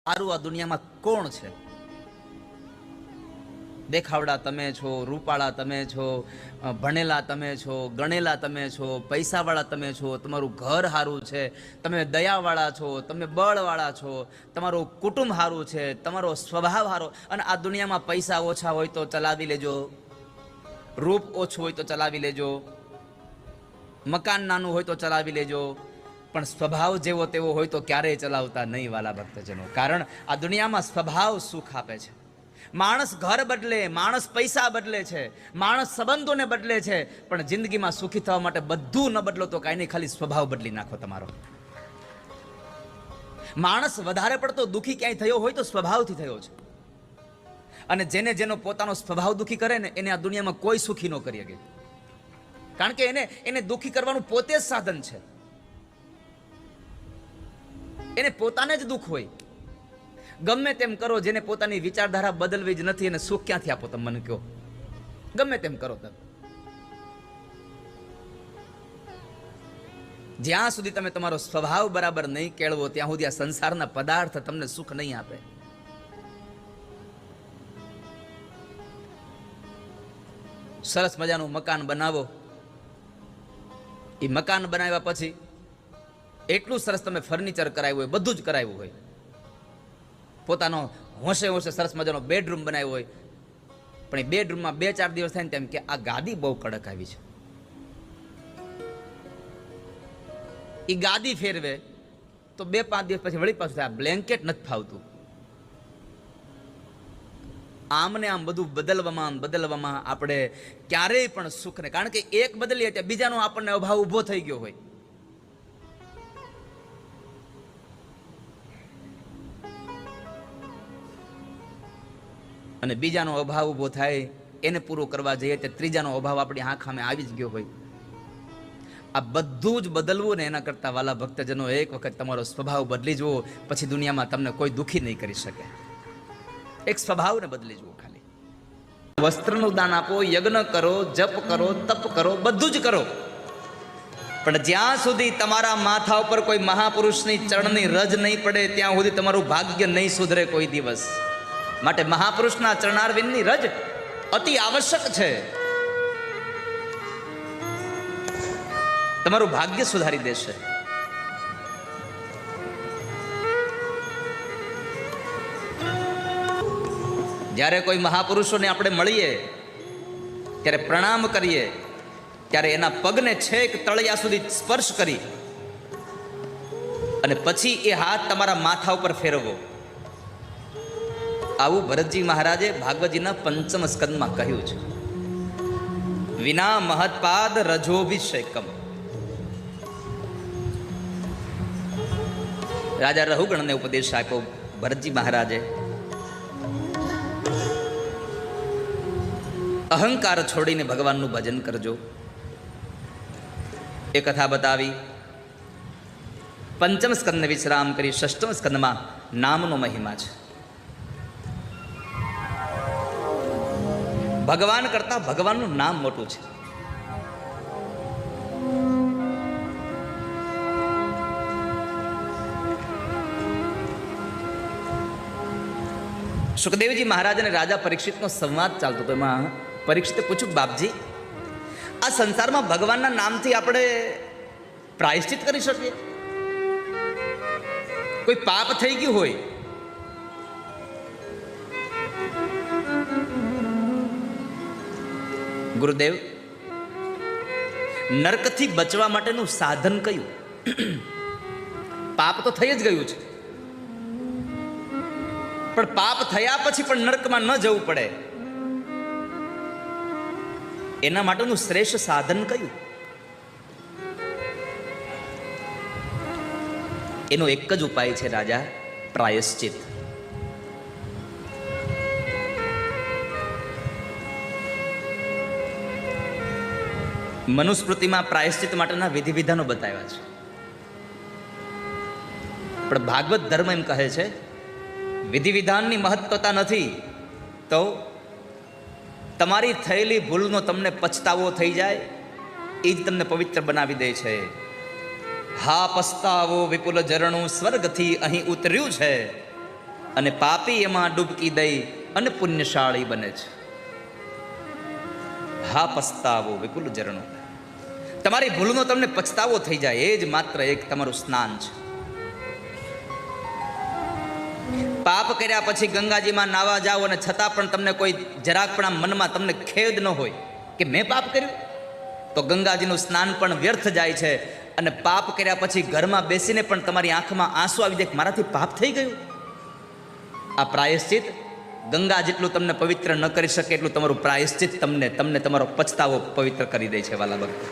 સારું આ દુનિયામાં કોણ છે? દેખાવડા તમે છો, રૂપાળા તમે છો, ભણેલા તમે છો, ગણેલા તમે છો, પૈસાવાળા તમે છો, તમારું ઘર સારું છે, તમે દયાવાળા છો, તમે બળવાળા છો, તમારું કુટુંબ સારું છે, તમારો સ્વભાવ સારો. અને આ દુનિયામાં પૈસા ઓછા હોય તો ચલાવી લેજો, રૂપ ઓછું હોય તો ચલાવી લેજો, મકાન નાનું હોય તો ચલાવી લેજો, પણ સ્વભાવ જેવો તેવો હોય તો ક્યારેય ચલાવતા નહીં વાલા ભક્તજનો. કારણ આ દુનિયામાં સ્વભાવ સુખ આપે છે. માણસ ઘર બદલે, માણસ પૈસા બદલે છે, માણસ સંબંધોને બદલે છે, પણ જિંદગીમાં સુખી થવા માટે બધું ન બદલો તો કાંઈ નહીં, ખાલી સ્વભાવ બદલી નાખો તમારો. માણસ વધારે પડતો દુઃખી ક્યાંય થયો હોય તો સ્વભાવથી થયો છે. અને જેનો પોતાનો સ્વભાવ દુઃખી કરે ને એને આ દુનિયામાં કોઈ સુખી ન કરી શકે. કારણ કે એને દુઃખી કરવાનું પોતે જ સાધન છે. એને પોતાને જ દુઃખ હોય. ગમે તેમ કરો, જેને પોતાની વિચારધારા બદલવી જ નથી એને સુખ ક્યાંથી આપો? તમે મને કહો. ગમે તેમ કરો તમે, જ્યાં સુધી તમે તમારો સ્વભાવ બરાબર નહીં કેળવો ત્યાં સુધી આ સંસારના પદાર્થ તમને સુખ નહીં આપે. સરસ મજાનું મકાન બનાવો, એ મકાન બનાવ્યા પછી એટલું સરસ તમે ફર્નિચર કરાવ્યું હોય, બધું જ કરાવ્યું હોય, પોતાનો હોશે સરસ મજાનો બેડરૂમ બનાવ્યો હોય, પણ એ બેડરૂમમાં 2-4 દિવસ થાય ને તેમ કે આ ગાદી બહુ કડક આવી છે. એ ગાદી ફેરવે તો 2-5 દિવસ પછી વળી પાછું થાય બ્લેન્કેટ નથી ફાવતું. આમને આમ બધું બદલવામાં આપણે ક્યારેય પણ સુખ નહીં. કારણ કે એક બદલીએ ત્યાં બીજાનો આપણને અભાવ ઊભો થઈ ગયો હોય. અને બીજાનો અભાવ ઊભો થાય એને પૂરો કરવા જઈએ તો ત્રીજાનો અભાવ આપણી આંખ સામે આવી જ ગયો હોય. આ બધું જ બદલવું ને એના કરતાં વાલા ભક્તજનો એક વખત તમારો સ્વભાવ બદલી જુઓ, પછી દુનિયામાં તમને કોઈ દુઃખી નહીં કરી શકે. એક સ્વભાવને બદલી જુઓ ખાલી. વસ્ત્રનું દાન આપો, યજ્ઞ કરો, જપ કરો, તપ કરો, બધું જ કરો, પણ જ્યાં સુધી તમારા માથા ઉપર કોઈ મહાપુરુષની ચરણની રજ નહીં પડે ત્યાં સુધી તમારું ભાગ્ય નહીં સુધરે કોઈ દિવસ. માટે મહાપુરુષના ચરણારવિંદની રજ અતિ આવશ્યક છે. તમારું ભાગ્ય સુધારી દેશે. જ્યારે કોઈ મહાપુરુષોને આપણે મળીએ ત્યારે પ્રણામ કરીએ ત્યારે એના પગને છેક તળિયા સુધી સ્પર્શ કરી અને પછી એ હાથ તમારા માથા ઉપર ફેરવો. આવું ભરતજી મહારાજે ભાગવતજીના 5મ સ્કંદમાં કહ્યું છે. વિના મહત્પાદ રજોભિષેકમ. રાજા રહુગણને ઉપદેશ આપ્યો ભરતજી મહારાજે. અહંકાર છોડીને ભગવાનનું ભજન કરજો. એ કથા બતાવી. 5મ સ્કંદને વિશ્રામ કરી 6મ સ્કંદમાં નામનો મહિમા છે. ભગવાન કરતા ભગવાનનું નામ મોટું છે. સુખદેવજી મહારાજ અને રાજા પરીક્ષિતનો સંવાદ ચાલતો હતો. એમાં પરીક્ષિતે પૂછ્યું, બાપજી, આ સંસારમાં ભગવાનના નામથી આપણે પ્રાયશ્ચિત કરી શકીએ? કોઈ પાપ થઈ ગયું હોય, ગુરુદેવ, નરકથી બચવા માટેનું સાધન કયું? પાપ તો થઈ જ ગયું છે, પણ પાપ થયા પછી પણ નરકમાં ન જવું પડે એના માટેનું શ્રેષ્ઠ સાધન કયું? એનો એક જ ઉપાય છે રાજા, પ્રાયશ્ચિત. મનુસ્મૃતિમાં પ્રાયશ્ચિત માટેના વિધિ વિધાનો બતાવ્યા છે, પણ ભાગવત ધર્મ એમ કહે છે વિધિ વિધાનની મહત્વતા નથી તો તમારી થયેલી ભૂલનો તમને પછતાવો થઈ જાય એ જ તમને પવિત્ર બનાવી દે છે. હા પસ્તાવો વિપુલ ઝરણું સ્વર્ગથી અહીં ઉતર્યું છે, અને પાપી એમાં ડૂબકી દઈ અને પુણ્યશાળી બને છે. હા પસ્તાવો વિપુલ ઝરણો. તમારી ભૂલનો તમને પછતાવો થઈ જાય એ જ માત્ર એક તમારું સ્નાન છે. પાપ કર્યા પછી ગંગાજીમાં નાવા જાઓ અને છતાં પણ તમને કોઈ જરાક પણ મનમાં તમને ખેદ ન હોય કે મેં પાપ કર્યું, તો ગંગાજીનું સ્નાન પણ વ્યર્થ જાય છે. અને પાપ કર્યા પછી ઘરમાં બેસીને પણ તમારી આંખમાં આંસુ આવી જાય, મારાથી પાપ થઈ ગયું. આ પ્રાયશ્ચિત ગંગા જેટલું તમને પવિત્ર ન કરી શકે એટલું તમારું પ્રાયશ્ચિત તમને તમારો પછતાવો પવિત્ર કરી દે છે વાલા ભક્તો.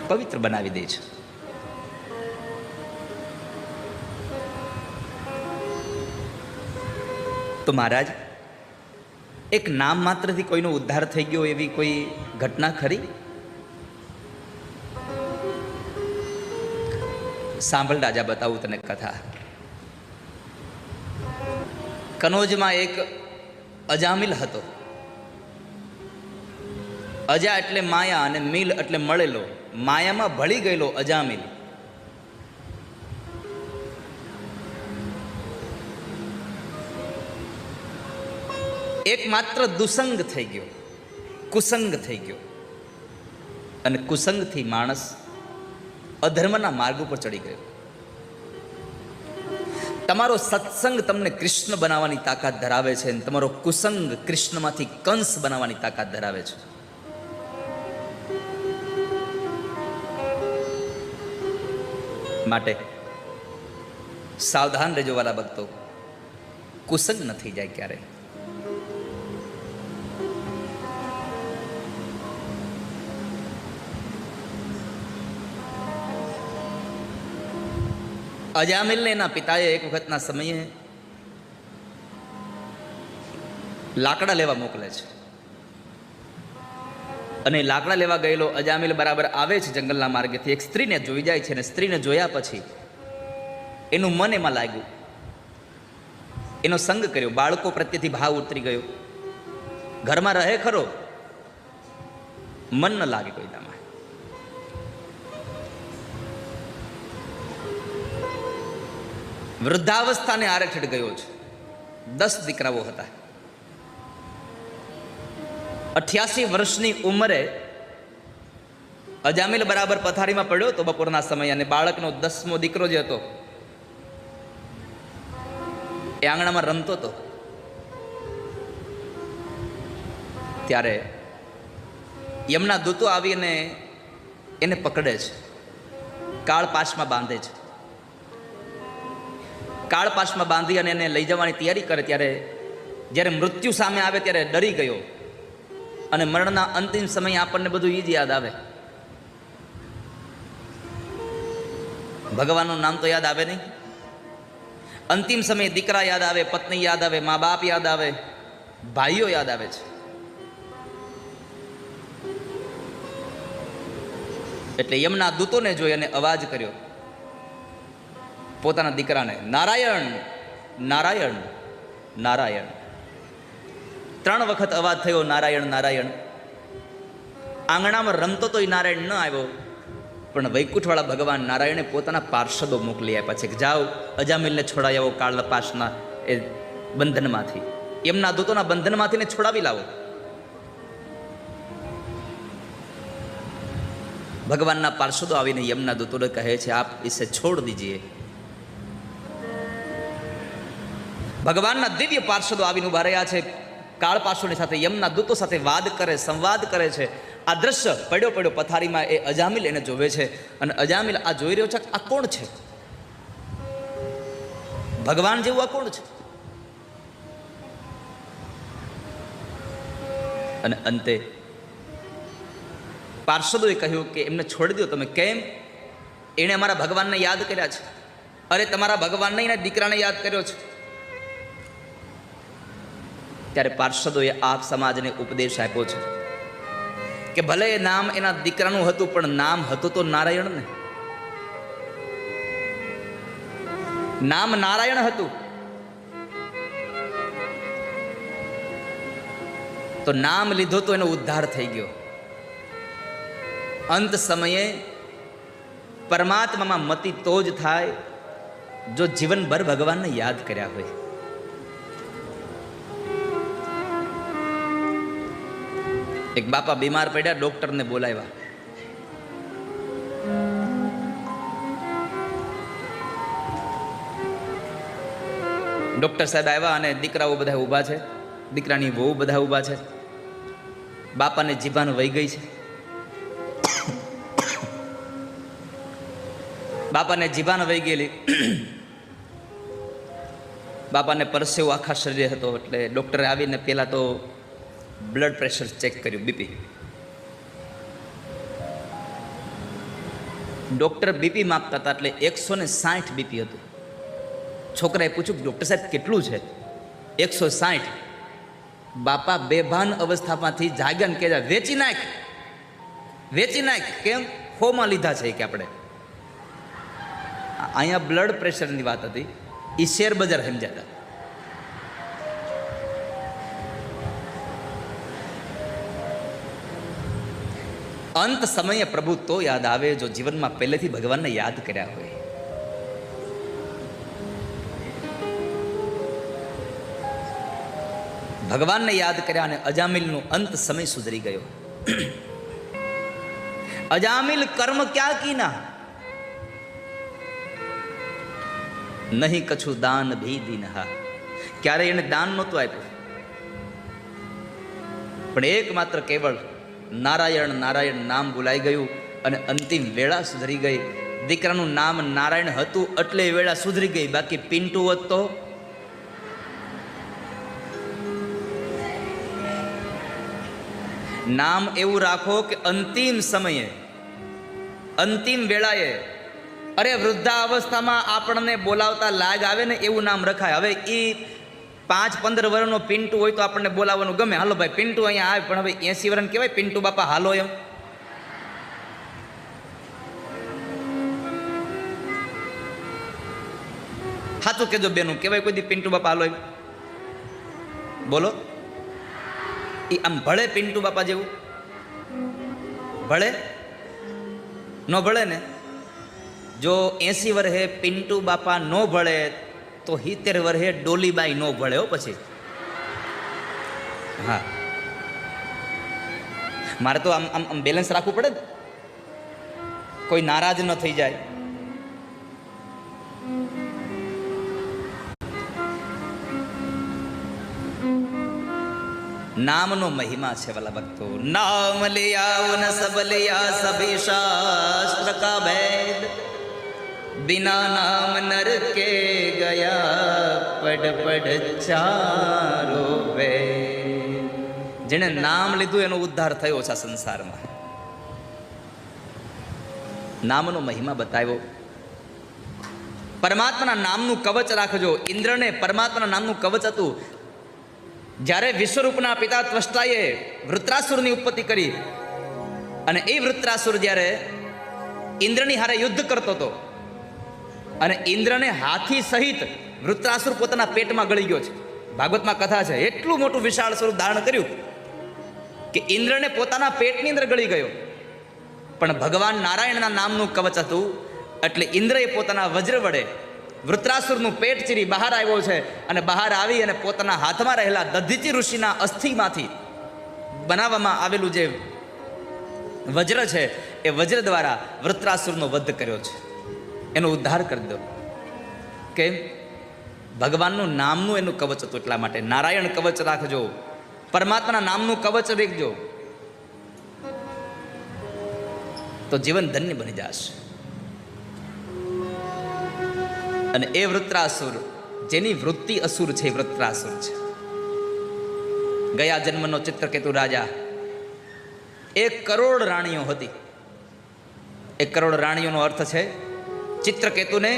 પવિત્ર બનાવી દે છે. તો મહારાજ, એક નામ માત્રથી કોઈનો ઉદ્ધાર થઈ ગયો એવી કોઈ ઘટના ખરી? સાંભળ રાજા, બતાવું તને કથા. કનોજમાં એક અજામિલ હતો. અજા એટલે માયા અને મિલ એટલે મળેલો. માયામાં ભળી ગયેલો અજામિલ એક માત્ર દુસંગ થઈ ગયો, કુસંગ થઈ ગયો. અને કુસંગથી માણસ અધર્મના માર્ગ ઉપર ચડી ગયો. તમારો સત્સંગ તમને કૃષ્ણ બનાવવાની તાકાત ધરાવે છે અને તમારો કુસંગ કૃષ્ણમાંથી કંસ બનાવવાની તાકાત ધરાવે છે. માટે સાવધાન રહેજો વાલા ભક્તો, કુસંગ ન થઈ જાય ક્યારે. અજામિલને એના પિતાએ એક વખતના સમયે લાકડા લેવા મોકલે છે. અને લાકડા લેવા ગયેલો અજામિલ બરાબર આવે છે જંગલના માર્ગેથી. એક સ્ત્રીને જોઈ જાય છે અને સ્ત્રીને જોયા પછી એનું મન એમાં લાગ્યું, એનો સંગ કર્યો, બાળકો પ્રત્યેથી ભાવ ઉતરી ગયો. ઘરમાં રહે ખરો, મન ન લાગે કોઈનામાં. વૃદ્ધાવસ્થાને આરેઠેડ ગયો છે. 10 દીકરાઓ હતા. 88 વર્ષની ઉંમરે અજામિલ બરાબર પથારીમાં પડ્યો તો બપોરના સમયે, અને બાળકનો 10મો દીકરો જે હતો એ આંગણામાં રમતો હતો. ત્યારે યમના દૂતો આવીને એને પકડે છે, કાળપાશમાં બાંધે છે. કાળપાશમાં બાંધી અને એને લઈ જવાની તૈયારી કરે ત્યારે જ્યારે મૃત્યુ સામે આવે ત્યારે ડરી ગયો. અને મરણના અંતિમ સમયે આપણને બધું એ જ યાદ આવે. ભગવાનનું નામ તો યાદ આવે નહીં. અંતિમ સમયે દીકરા યાદ આવે, પત્ની યાદ આવે, મા બાપ યાદ આવે, ભાઈઓ યાદ આવે છે. એટલે યમના દૂતોને જોઈ અને અવાજ કર્યો પોતાના દીકરાને, નારાયણ નારાયણ નારાયણ. 3 વખત અવાજ થયો, નારાયણ નારાયણ. આંગણામાં રમતો તો એ નારાયણ ન આવ્યો, પણ વૈકુંઠવાળા ભગવાન નારાયણે પોતાના પાર્ષદો મોકલી આપ્યા છે કે જાઓ અજામિલને છોડાવી આવો કાળપાશના એ બંધનમાંથી, એમના દૂતોના બંધનમાંથી ને છોડાવી લાવો. ભગવાનના પાર્ષદો આવીને યમના દૂતોને કહે છે આપ ઇસે છોડ દીજીએ. ભગવાનના દિવ્ય પાર્ષદો આવીને ઉભા રહ્યા છે કાળપાશોની સાથે, યમના દૂતો સાથે વાદ કરે, સંવાદ કરે છે. આ દ્રશ્ય પડ્યો પથારીમાં એ અજામિલ એને જોવે છે. અને અજામિલ આ જોઈ રહ્યો છે, આ કોણ છે? ભગવાન જેવું આ કોણ છે? અને અંતે પાર્ષદોએ કહ્યું કે એમને છોડી દો તમે. કેમ? એણે અમારા ભગવાનને યાદ કર્યા છે. અરે તમારા ભગવાનને એના દીકરાને યાદ કર્યો છે. ત્યારે પાર્ષદોએ આપ સમાજને ઉપદેશ આપ્યો છે કે ભલે એ નામ એના દીકરાનું હતું, પણ નામ હતું તો નારાયણ ને. નામ નારાયણ હતું તો નામ લીધો તો એનો ઉદ્ધાર થઈ ગયો. અંત સમયે પરમાત્મામાં મતિ તો જ થાય જો જીવનભર ભગવાનને યાદ કર્યા હોય. એક બાપા બીમાર પડ્યા, ડોક્ટરને બોલાવ્યા. ડોક્ટર સાહેબ આવ્યા અને દીકરાઓ બધા ઊભા છે, દીકરાની વહુ બધા ઊભા છે. બાપાને જીભાન વહી ગઈ છે. બાપાને જીભાન વહી ગયેલી. બાપાને પરસેવો આખા શરીરે હતો. એટલે ડોક્ટરે આવીને પહેલાં તો બ્લડ પ્રેશર ચેક કર્યું, બીપી. ડોક્ટર બીપી માપતા હતા એટલે 160 બીપી હતું. છોકરાએ પૂછ્યું, ડોક્ટર સાહેબ કેટલું છે? 160. બાપા બેભાન અવસ્થામાંથી જાગ્યા ને કહે, વેચી નાખ, વેચી નાખ. કેમ? ફોમાં લીધા છે કે આપણે. અહીંયા બ્લડ પ્રેશરની વાત હતી, એ શેર બજાર સમજાતા. અંત સમયે પ્રભુ તો યાદ આવે જો જીવનમાં પહેલેથી ભગવાનને યાદ કર્યા હોય. ભગવાનને યાદ કર્યા અને અજામિલનો અંત સમય સુધરી ગયો. અજામિલ કર્મ ક્યાં કીના, નહીં કછું દાન ભી દીનહા. ક્યારે એને દાન નહોતું આપ્યું, પણ એકમાત્ર કેવળ નારાયણ નારાયણ નામ બોલાઈ ગયું અને અંતિમ વેળા સુધરી ગઈ. દીકરાનું નામ નારાયણ હતું એટલે વેળા સુધરી ગઈ. બાકી પિન્ટુ હોત તો નામ એવું રાખો કે અંતિમ સમયે, અંતિમ વેળાએ, અરે વૃદ્ધાવસ્થામાં આપણને બોલાવતા લાગ આવે ને એવું નામ રખાય. હવે એ 5-15 વર્ષનો પિન્ટુ હોય તો આપણને બોલાવવાનું ગમે, હાલો ભાઈ પિન્ટુ અહીંયા આવે. પણ હવે 80 વર્ષ કહેવાય પિન્ટુ બાપા હાલો એમ? સાચું કેજો બેનું, કહેવાય કોઈ દી પિન્ટુ બાપા હાલો એમ? બોલો. એ આમ ભળે પિન્ટુ બાપા જેવું? ભળે? ન ભળે ને. જો 80 વર્ષે પિન્ટુ બાપા ન ભળે તો 70 વર્ષે ડોલીબાઈ ન ભળે હો પછી. હા, મારે તો આમ આમ બેલેન્સ રાખવું પડે ને, કોઈ નારાજ ન થઈ જાય. નામનો મહિમા છે વાલા ભક્તો. નામ લિયા ન સબ લિયા સભી શાસ્ત્ર કા ભેદ, बिना नाम नर के गया पढ़ पढ़ चारो वेद. જેને નામ લીધું એનો ઉદ્ધાર થયો છે સંસારમાં. નામનો મહિમા બતાવ્યો. પરમાત્માના નામનું કવચ રાખજો. ઇન્દ્રને પરમાત્માના નામનું કવચ હતું. જ્યારે વિશ્વરૂપના પિતા ત્વષ્ટાએ વૃત્રાસુરની ઉત્પત્તિ કરી અને એ વૃત્રાસુર જ્યારે ઇન્દ્રની હારે યુદ્ધ કરતો હતો અને ઇન્દ્રને હાથી સહિત વૃત્રાસુર પોતાના પેટમાં ગળી ગયો છે. ભાગવતમાં કથા છે. એટલું મોટું વિશાળ સ્વરૂપ ધારણ કર્યું કે ઇન્દ્રને પોતાના પેટની અંદર ગળી ગયો. પણ ભગવાન નારાયણના નામનું કવચ હતું એટલે ઇન્દ્રએ પોતાના વજ્ર વડે વૃત્રાસુરનું પેટ ચીરી બહાર આવ્યો છે. અને બહાર આવી અને પોતાના હાથમાં રહેલા દધીચી ઋષિના અસ્થિમાંથી બનાવવામાં આવેલું જે વજ્ર છે એ વજ્ર દ્વારા વૃત્રાસુરનો વધ કર્યો છે. એનો ઉદ્ધાર કરી દો. કેમ? ભગવાનનું નામનું એનું કવચ હતું એટલા માટે. નારાયણ કવચ રાખજો, પરમાત્માના નામનું કવચ રાખજો તો જીવન ધન્ય બની જશે. અને એ વૃત્રાસુર જેની વૃત્તિ અસુર છે, વૃત્રાસુર છે. ગયા જન્મનો ચિત્રકેતુ રાજા. 1 કરોડ રાણીઓ હતી. 1 કરોડ રાણીઓનો અર્થ છે ચિત્રકેતુને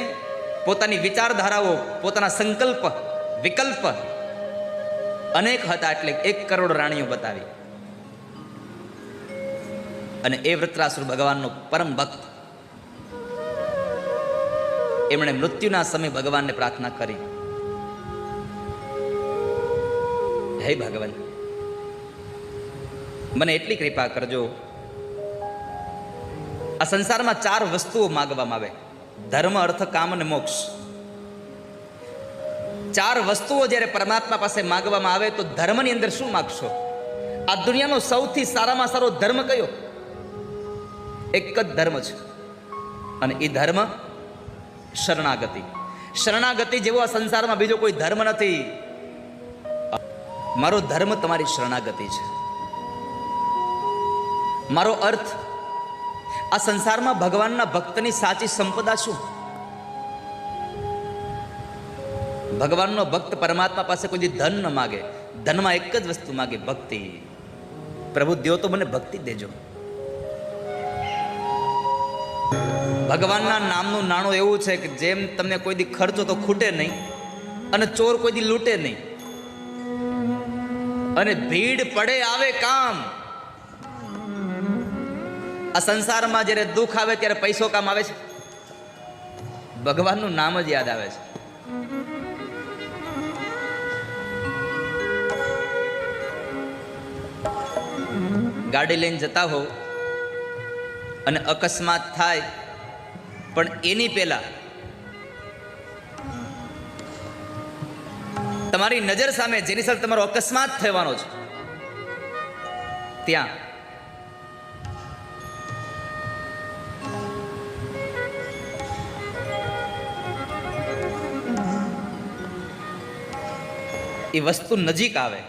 પોતાની વિચારધારાઓ, પોતાના સંકલ્પ વિકલ્પ અનેક હતા એટલે 1 કરોડ રાણીઓ બતાવી. અને એ વૃત્રાસુર ભગવાનનો પરમ ભક્ત. એમણે મૃત્યુના સમયે ભગવાનને પ્રાર્થના કરી, હે ભગવાન, મને એટલી કૃપા કરજો, આ સંસારમાં 4 વસ્તુઓ માગવામાં આવે: ધર્મ, અર્થ, કામ અને મોક્ષ. 4 વસ્તુઓ જ્યારે પરમાત્મા પાસે માગવામાં આવે તો ધર્મની અંદર શું માગશો? આ દુનિયાનો સૌથી સારામાં સારો ધર્મ કયો? એક જ ધર્મ છે, અને એ ધર્મ શરણાગતિ. શરણાગતિ જેવો આ સંસારમાં બીજો કોઈ ધર્મ નથી. મારો ધર્મ તમારી શરણાગતિ છે. મારો અર્થ, આ સંસારમાં ભગવાનના ભક્તની સાચી સંપદા શું? ભગવાનનો ભક્ત પરમાત્મા પાસે કોઈ ધન ન માગે. ધનમાં એક જ વસ્તુ માગે: ભક્તિ. પ્રભુ દ્યો તો મને ભક્તિ દેજો. ભગવાનના નામનું નાણું એવું છે કે જેમ તમને કોઈ દી ખર્ચો તો ખૂટે નહીં, અને ચોર કોઈ દી લૂંટે નહીં, અને ભીડ પડે આવે કામ. આ સંસારમાં જ્યારે દુઃખ આવે ત્યારે પૈસો કામ આવે છે? ભગવાનનું નામ જ યાદ આવે છે. ગાડી લઈને જતા હો અને અકસ્માત થાય, પણ એની પહેલા તમારી નજર સામે જેની સાથે તમારો અકસ્માત થવાનો છે ત્યાં એ વસ્તુ નજીક આવે,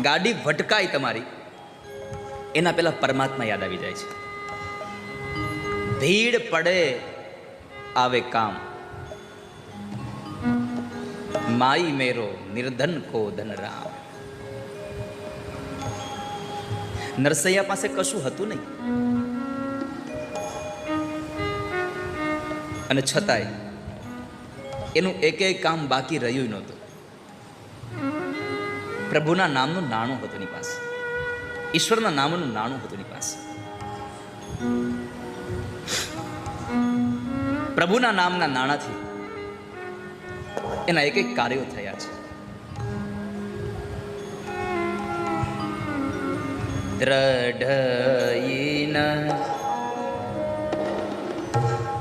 ગાડી ભટકાય તમારી, એના પહેલા પરમાત્મા યાદ આવી જાય છે. ભીડ પડે આવે કામ, માઈ મેરો નિર્ધન કો ધન રામ. નરસૈયા પાસે કશું હતું નહીં, અને છતાંય એનું એક કામ બાકી રહ્યું નહોતું. પ્રભુના નામનું નાણું હતું એની પાસે, ઈશ્વરના નામનું નાણું હતું એની પાસે. પ્રભુના નામના નાણાથી એના એક કાર્યો થયા છે.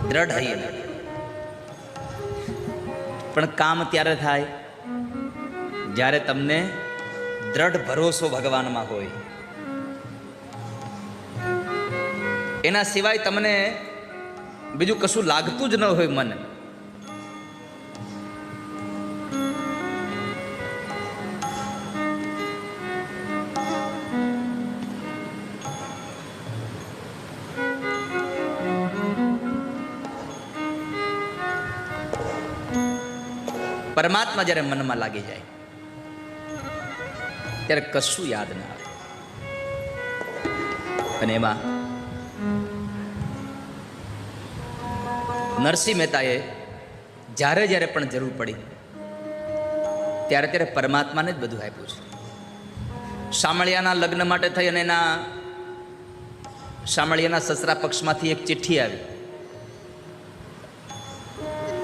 દ્રઢયન પણ કામ ત્યારે થાય જ્યારે તમને દ્રઢ ભરોસો ભગવાનમાં હોય. એના સિવાય તમને બીજું કશું લાગતું જ ન હોય મને. પરમાત્મા જ્યારે મનમાં લાગી જાય ત્યારે કશું યાદ ના આવે. અને એમાં નરસિંહ મહેતાએ જ્યારે જ્યારે પણ જરૂર પડી ત્યારે ત્યારે પરમાત્માને જ બધું આપ્યું છે. શામળિયાના લગ્ન માટે થઈ અને એના શામળિયાના સસરા પક્ષમાંથી એક ચિઠ્ઠી આવી.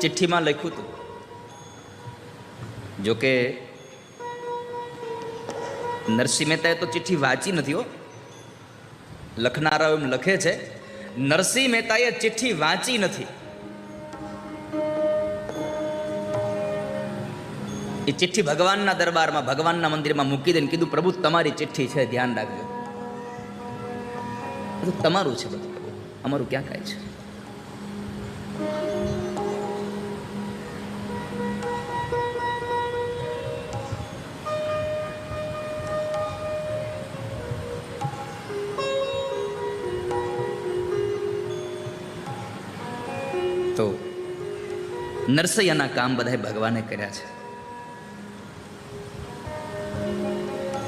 ચિઠ્ઠીમાં લખ્યું હતું, જોકે નરસિંહ મહેતાએ તો ચિઠ્ઠી વાંચી નથી હો, લખનારાઓ એમ લખે છે. નરસિંહ મહેતાએ ચિઠ્ઠી વાંચી નથી. એ ચિઠ્ઠી ભગવાનના દરબારમાં, ભગવાનના મંદિરમાં મૂકી દઈને કીધું, પ્રભુ તમારી ચિઠ્ઠી છે, ધ્યાન રાખજો. બધું તમારું છે, બધું અમારું ક્યાં કાંઈ છે. તો નરસૈયાના કામ બધાય ભગવાને કર્યા છે.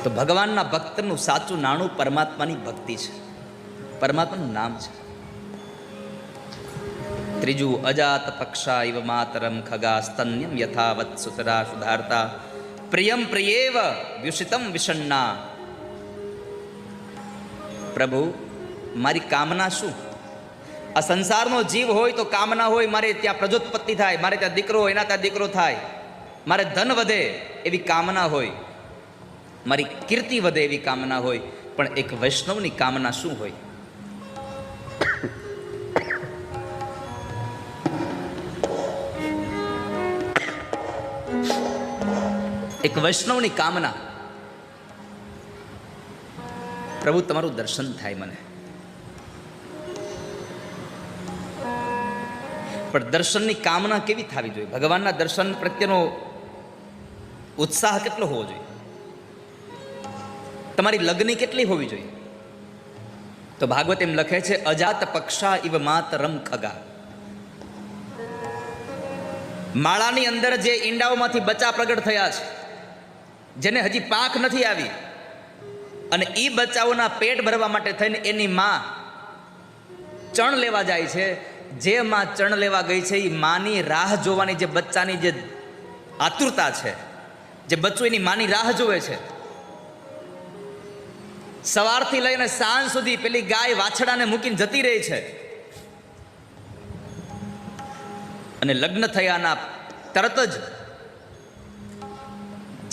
તો ભગવાનના ભક્તનું સાચું નાણું પરમાત્માની ભક્તિ છે, પરમાત્માનું નામ છે. ત્રીજું, અજાત પક્ષા ઇવ માતરમ ખગા સ્તન્યમ યથાવત સુતરા સુધારતા પ્રિયમ પ્રિયેવ વ્યુષિતમ વિષન્ના. પ્રભુ મારી કામના શું? આ સંસારનો જીવ હોય તો કામના હોય, મારે ત્યાં પ્રજોત્પત્તિ થાય, મારે ત્યાં દીકરો, એના ત્યાં દીકરો થાય, મારે ધન વધે એવી કામના હોય, મારી કીર્તિ વધે એવી કામના હોય. પણ એક વૈષ્ણવની કામના શું હોય? એક વૈષ્ણવની કામના, પ્રભુ તમારું દર્શન થાય મને. પણ દર્શનની કામના કેવી થવી જોઈએ? ભગવાનના દર્શન પ્રત્યેનો ઉત્સાહ કેટલો હોવો જોઈએ? તમારી લગ્ન કેટલી હોવી જોઈએ? તો ભાગવત એમ લખે છે, અજાત પક્ષા ઇવ માતરમ ખગા. માળાની અંદર જે ઈંડાઓમાંથી બચ્ચા પ્રગટ થયા છે, જેને હજી પાંખ નથી આવી, અને એ બચ્ચાઓના પેટ ભરવા માટે થઈને એની માં ચણ લેવા જાય છે. જે માં ચણ લેવા ગઈ છે એ માની રાહ જોવાની, જે બચ્ચાની જે આતુરતા છે, જે બચ્ચું એની માની રાહ જોવે છે, સવારથી લઈને સાંજ સુધી પેલી ગાય વાછડાને મૂકીને જતી રહી છે, અને લગ્ન થયાના તરત જ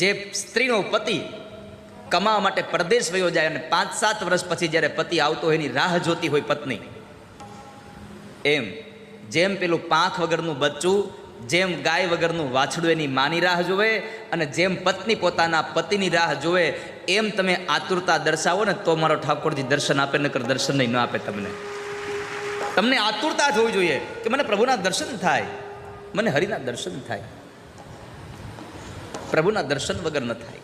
જે સ્ત્રીનો પતિ કમાવા માટે પરદેશ વયો જાય અને 5-7 વર્ષ પછી જ્યારે પતિ આવતો હોય એની રાહ જોતી હોય પત્ની, એમ જેમ પેલું પાંખ વગરનું બચ્ચું, જેમ ગાય વગરનું વાછડું એની માની રાહ જોવે, અને જેમ પત્ની પોતાના પતિની રાહ જોવે, એમ તમે આતુરતા દર્શાવો ને તો મારો ઠાકોરજી દર્શન આપે, નકર દર્શન નહીં ન આપે. તમને આતુરતા જ હોવી જોઈએ કે મને પ્રભુના દર્શન થાય, મને હરિના દર્શન થાય. પ્રભુના દર્શન વગર ન થાય.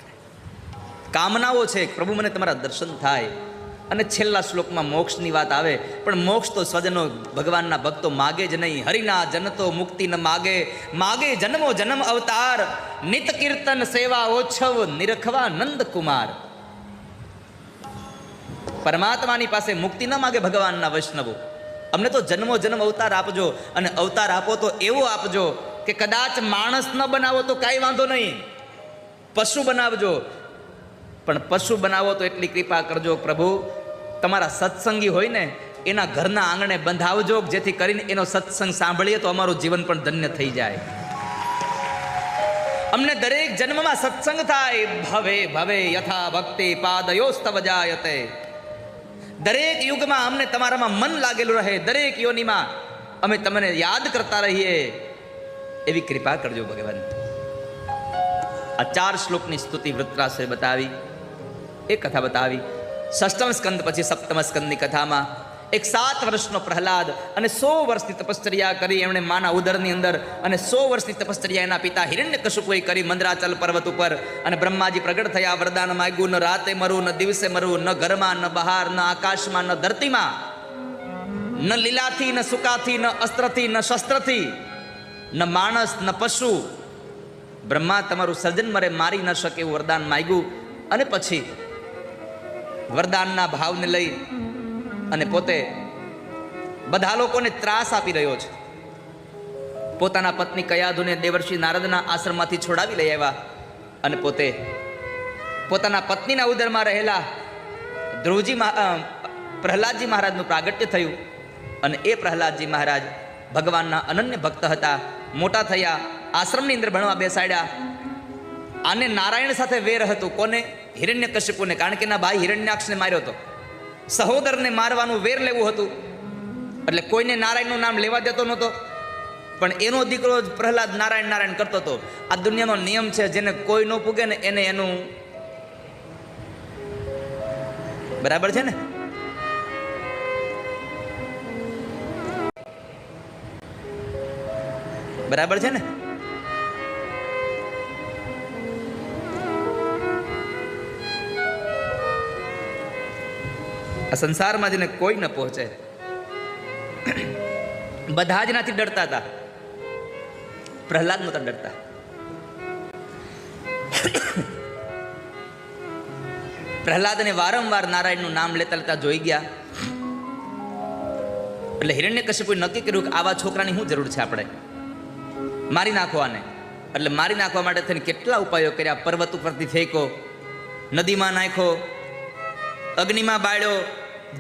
કામનાઓ છે પ્રભુ મને તમારા દર્શન થાય. અને છેલ્લા શ્લોકમાં મોક્ષની વાત આવે, પણ મોક્ષ તો સ્વજનો ભગવાનના ભક્તો માગે જ નહીં. હરિના જન તો મુક્તિ ન માગે, માગે જન્મો જન્મ અવતાર, નિત કીર્તન સેવા ઓછવ નિરખવા નંદ કુમાર. પરમાત્માની પાસે મુક્તિ ન માગે ભગવાનના વૈષ્ણવો. અમને તો જન્મો જન્મ અવતાર આપજો, અને અવતાર આપો તો એવો આપજો કે કદાચ માણસ ન બનાવો તો કાંઈ વાંધો નહીં, પશુ બનાવજો, પણ પશુ બનાવો તો એટલી કૃપા કરજો પ્રભુ, તમારા સત્સંગી હોય ને એના ઘરના આંગણે બંધાવજો, જેથી કરીને એનો સત્સંગ સાંભળીએ તો અમારું જીવન પણ ધન્ય થઈ જાય. અમને દરેક જન્મમાં સત્સંગ થાય. ભવે ભવે યથા ભક્તિ પાદયોસ્તવ જાયતે. દરેક યુગમાં અમને તમારામાં મન લાગેલું રહે, દરેક યોનિમાં અમે તમને યાદ કરતા રહીએ, એવી કૃપા કરજો ભગવાન. આ 4 શ્લોકની સ્તુતિ વૃત્રાસુરે બતાવી, એક કથા બતાવી. 6મ સ્કંદ પછી 7મ સ્કંદની કથામાં એક 7 વર્ષનો પ્રહલાદ અને 100 વર્ષની તપશ્ચર્યા કરી એમણે માના ઉદરની અંદર, અને 100 વર્ષની તપશ્ચર્યા એના પિતા હિરણ્યકશિપુએ કરી મંદરાચલ પર્વત ઉપર. અને બ્રહ્માજી પ્રગટ થયા, વરદાન માગ્યું, ન રાતે મરું ન દિવસે મરું, ન ઘરમાં ન બહાર ન આકાશમાં ન ધરતીમાં, ન લીલાથી ન સુકાથી ન અસ્ત્રથી ન શસ્ત્રથી, ન માણસ ન પશુ. બ્રહ્મા તમારું સર્જન મરે મારી ન શકે એવું વરદાન માગ્યું. અને પછી વરદાનના ભાવને લઈ અને પોતે બધા લોકોને ત્રાસ આપી રહ્યો છે. પોતાના પત્ની કયાધુને દેવર્ષિ નારદના આશ્રમમાંથી છોડાવી લઈ આવ્યા, અને પોતે પોતાના પત્નીના ઉદરમાં રહેલા ધ્રુવજી પ્રહલાદજી મહારાજનું પ્રાગટ્ય થયું. અને એ પ્રહલાદજી મહારાજ ભગવાનના અનન્ય ભક્ત હતા, મોટા થયા, આશ્રમની અંદર ભણવા બેસાડ્યા. આને નારાયણ સાથે વેર હતું. કોને? હિરણ્યકશિપુને, કારણ કે એના ભાઈ હિરણ્યાક્ષને માર્યો હતો. સહોદરને મારવાનું વેર લેવું હતું, એટલે કોઈને નારાયણનું નામ લેવા દેતો નહોતો. પણ એનો દીકરો જ પ્રહલાદ નારાયણ નારાયણ કરતો હતો. આ દુનિયાનો નિયમ છે, જેને કોઈ ન પૂગે ને એને એનું બરાબર છે ને. બરાબર છે ને. આ સંસારમાં જેને કોઈ ન પહોંચે, બધા જ નાથી ડરતા હતા, પ્રહલાદ નહોતા ડરતા. પ્રહલાદને વારંવાર નારાયણનું નામ લેતા લેતા જોઈ ગયા. એટલે હિરણ્યકશિપુએ નક્કી કર્યું કે આવા છોકરાની શું જરૂર છે, આપણે મારી નાખવાને. એટલે મારી નાખવા માટે થઈને કેટલા ઉપાયો કર્યા. પર્વત ઉપરથી ફેંકો, નદીમાં નાખો, અગ્નિમાં બાળ્યો,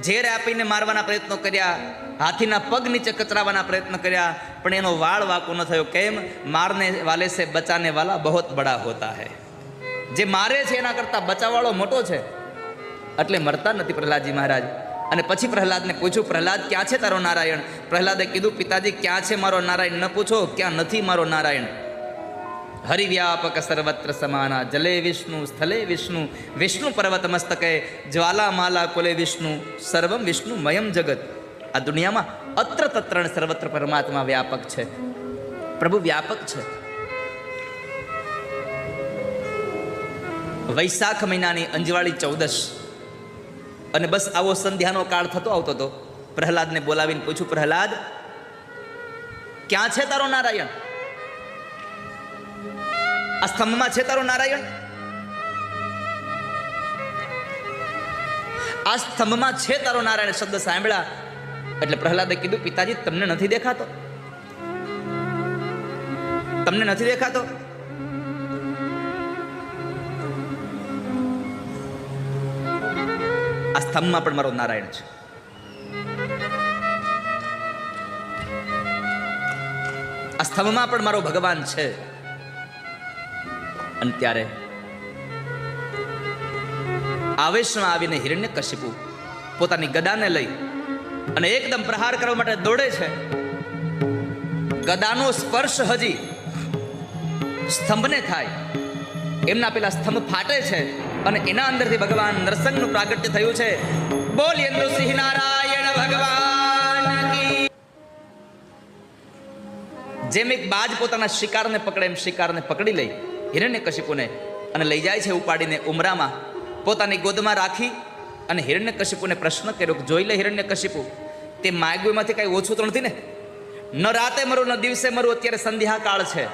ઝેર આપીને મારવાના પ્રયત્નો કર્યા, હાથીના પગ નીચે કચરાવાના પ્રયત્ન કર્યા, પણ એનો વાળ વાંકો ન થયો. કેમ? મારને વાલે સે બચાને વાલા બહોત બડા હોતા હૈ. જે મારે છે એના કરતાં બચાવવાળો મોટો છે. એટલે મરતા નથી પ્રહલાદજી મહારાજ. અને પછી પ્રહલાદને પૂછ્યું, પ્રહલાદ ક્યાં છે તારો નારાયણ? પ્રહલાદે કીધું, પિતાજી ક્યાં છે મારો નારાયણ ન પૂછો, ક્યાં નથી મારો નારાયણ. હરિવ્યાપક સર્વત્ર સમાના, જલે વિષ્ણુ સ્થલે વિષ્ણુ, વિષ્ણુ પર્વત મસ્તકે, જ્વાલામાલા કુલે વિષ્ણુ, સર્વમ વિષ્ણુ મયમ જગત. આ દુનિયામાં અત્ર તત્ર સર્વત્ર પરમાત્મા વ્યાપક છે, પ્રભુ વ્યાપક છે. વૈશાખ મહિનાની અંજવાળી 14 અને બસ આવો સંધ્યાનો કાળ થતો આવતો હતો. પ્રહલાદને બોલાવીને પૂછ્યું, પ્રહલાદ ક્યાં છે તારો નારાયણ? આ સ્તંભમાં છે તારો નારાયણ? આ સ્તંભમાં છે તારો નારાયણ શબ્દ સાંભળ્યા એટલે પ્રહલાદે કીધું, પિતાજી તમને નથી દેખાતો? તમને નથી દેખાતો? આ સ્તંભમાં પણ મારો નારાયણ છે. આ સ્તંભમાં પણ મારો ભગવાન છે. અને ત્યારે આવેશમાં આવીને હિરણ્યકશિપુ પોતાની ગદાને લઈ અને એકદમ પ્રહાર કરવા માટે દોડે છે. ગદાનો સ્પર્શ હજી સ્તંભને થાય, એમના પેલા સ્તંભ ફાટે છે અને એના અંદરથી ભગવાન નરસિંહનું પ્રાગટ્ય થયું છે. બોલીએ નૃસિંહ નારાયણ ભગવાન કી. જેમ એક બાજ પોતાના શિકારને પકડે એમ શિકારને પકડી લઈ હિરણ્યકશિપુને અને લઈ જાય છે ઉપાડીને ઉમરામાં, પોતાની ગોદમાં રાખી અને હિરણ્યકશિપુને પ્રશ્ન કર્યો કે જોઈ લે હિરણ્યકશિપુ, તે માગ્યું એમાંથી કઈ ઓછું તો નથી ને? ન રાતે મરું ન દિવસે મરું, અત્યારે સંધ્યા કાળ છે,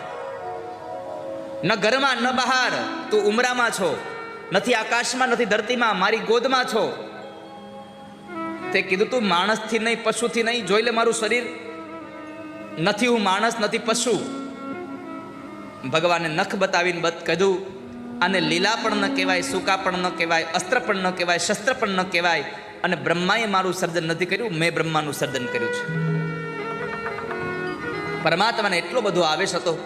ન ઘરમાં ન બહાર, તું ઉમરામાં છો, નથી આકાશમાં નથી ધરતીમાં, મારી ગોદમાં છો. તે કીધું, તું માણસથી નહીં પશુથી નહીં, જોઈ લે મારું શરીર, નથી હું માણસ નથી પશુ. ભગવાને નખ બતાવીને કીધું, આને લીલા પણ ન કહેવાય, સૂકા પણ ન કહેવાય, અસ્ત્ર પણ ન કહેવાય, શસ્ત્ર પણ ન કહેવાય. અને બ્રહ્માએ મારું સર્જન નથી કર્યું, મેં બ્રહ્માનું સર્જન કર્યું છે. પરમાત્માને એટલો બધો આવેશ હતો.